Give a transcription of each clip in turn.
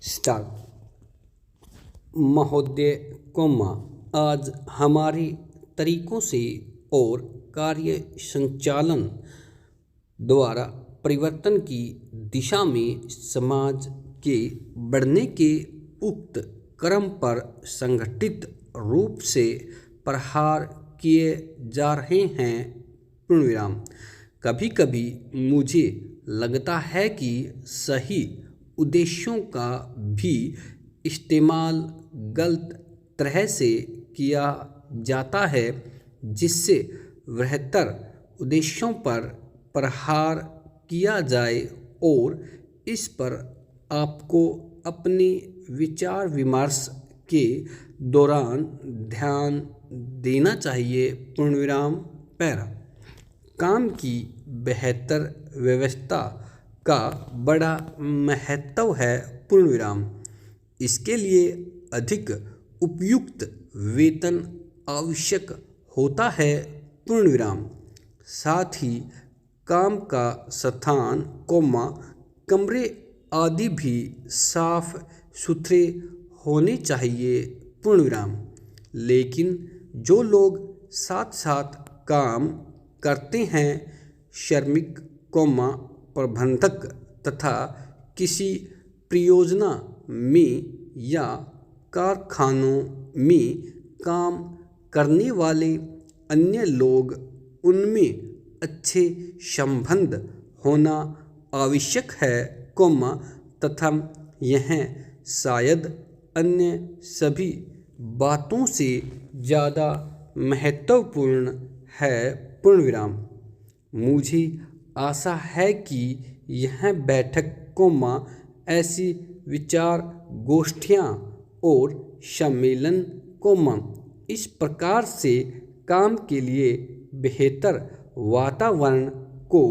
Start. महोदय, आज हमारे तरीकों से और कार्य संचालन द्वारा परिवर्तन की दिशा में समाज के बढ़ने के उक्त क्रम पर संगठित रूप से प्रहार किए जा रहे हैं। पूर्णविराम। कभी कभी मुझे लगता है कि सही उद्देश्यों का भी इस्तेमाल गलत तरह से किया जाता है, जिससे बेहतर उद्देश्यों पर प्रहार किया जाए। और इस पर आपको अपने विचार विमर्श के दौरान ध्यान देना चाहिए। पूर्णविराम। पैरा। काम की बेहतर व्यवस्था का बड़ा महत्व है। पूर्णविराम। इसके लिए अधिक उपयुक्त वेतन आवश्यक होता है। पूर्णविराम। साथ ही काम का स्थान, कमरे आदि भी साफ सुथरे होने चाहिए। पूर्णविराम। लेकिन जो लोग साथ साथ काम करते हैं, श्रमिक, प्रबंधक तथा किसी परियोजना में या कारखानों में काम करने वाले अन्य लोग, उनमें अच्छे संबंध होना आवश्यक है, तथा यह शायद अन्य सभी बातों से ज़्यादा महत्वपूर्ण है। पूर्णविराम। मुझे आशा है कि यह बैठक, ऐसी विचार गोष्ठियाँ और सम्मेलन, इस प्रकार से काम के लिए बेहतर वातावरण को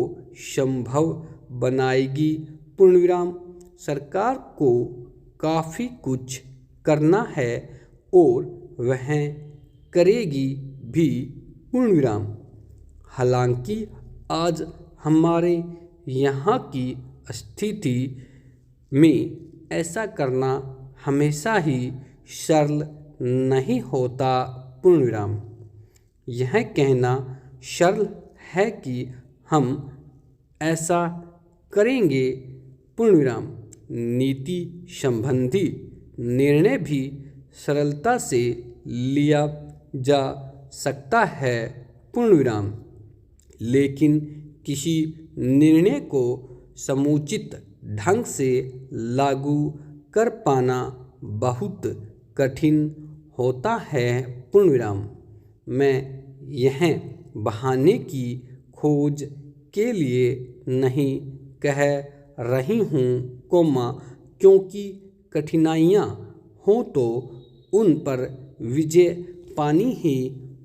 संभव बनाएगी। पूर्णविराम। सरकार को काफ़ी कुछ करना है और वह करेगी भी। पूर्णविराम। हालांकि आज हमारे यहाँ की स्थिति में ऐसा करना हमेशा ही सरल नहीं होता। पूर्णविराम। यह कहना सरल है कि हम ऐसा करेंगे। पूर्णविराम। नीति संबंधी निर्णय भी सरलता से लिया जा सकता है। पूर्णविराम। लेकिन किसी निर्णय को समुचित ढंग से लागू कर पाना बहुत कठिन होता है। पूर्णविराम। मैं यह बहाने की खोज के लिए नहीं कह रही हूँ, क्योंकि कठिनाइयाँ हों तो उन पर विजय पानी ही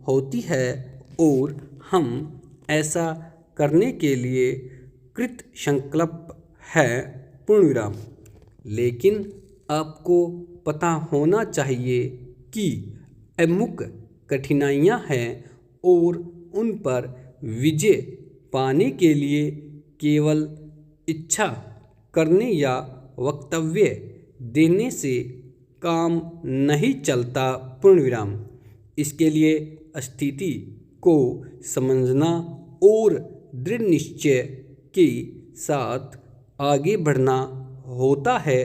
होती है और हम ऐसा करने के लिए कृत संकल्प है। पूर्णविराम। लेकिन आपको पता होना चाहिए कि अमुक कठिनाइयाँ हैं और उन पर विजय पाने के लिए केवल इच्छा करने या वक्तव्य देने से काम नहीं चलता। पूर्णविराम। इसके लिए स्थिति को समझना और दृढ़ निश्चय के साथ आगे बढ़ना होता है,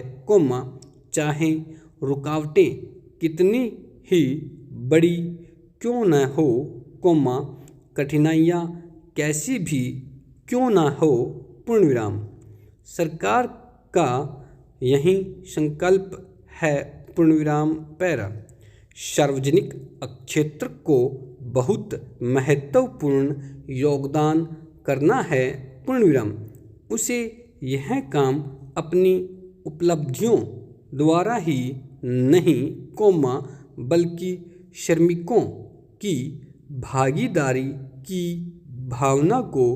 चाहे रुकावटें कितनी ही बड़ी क्यों न हो, कठिनाइयाँ कैसी भी क्यों न हो। पूर्णविराम। सरकार का यही संकल्प है। पूर्णविराम। पैरा। सार्वजनिक क्षेत्र को बहुत महत्वपूर्ण योगदान करना है। पूर्णविराम। उसे यह काम अपनी उपलब्धियों द्वारा ही नहीं, बल्कि श्रमिकों की भागीदारी की भावना को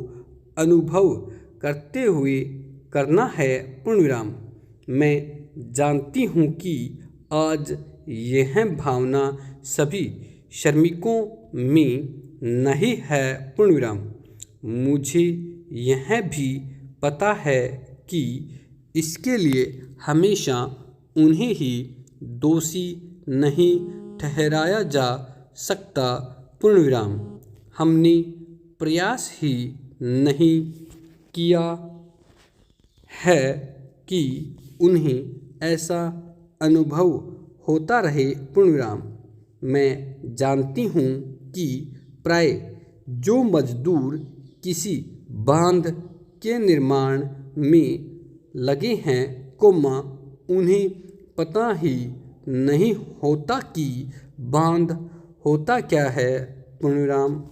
अनुभव करते हुए करना है। पूर्णविराम। मैं जानती हूँ कि आज यह भावना सभी श्रमिकों में नहीं है। पूर्णविराम। मुझे यह भी पता है कि इसके लिए हमेशा उन्हें ही दोषी नहीं ठहराया जा सकता। पूर्णविराम। हमने प्रयास ही नहीं किया है कि उन्हें ऐसा अनुभव होता रहे। पूर्णविराम। मैं जानती हूँ कि प्राय जो मजदूर किसी बांध के निर्माण में लगे हैं, उन्हें पता ही नहीं होता कि बांध होता क्या है। पूर्णविराम।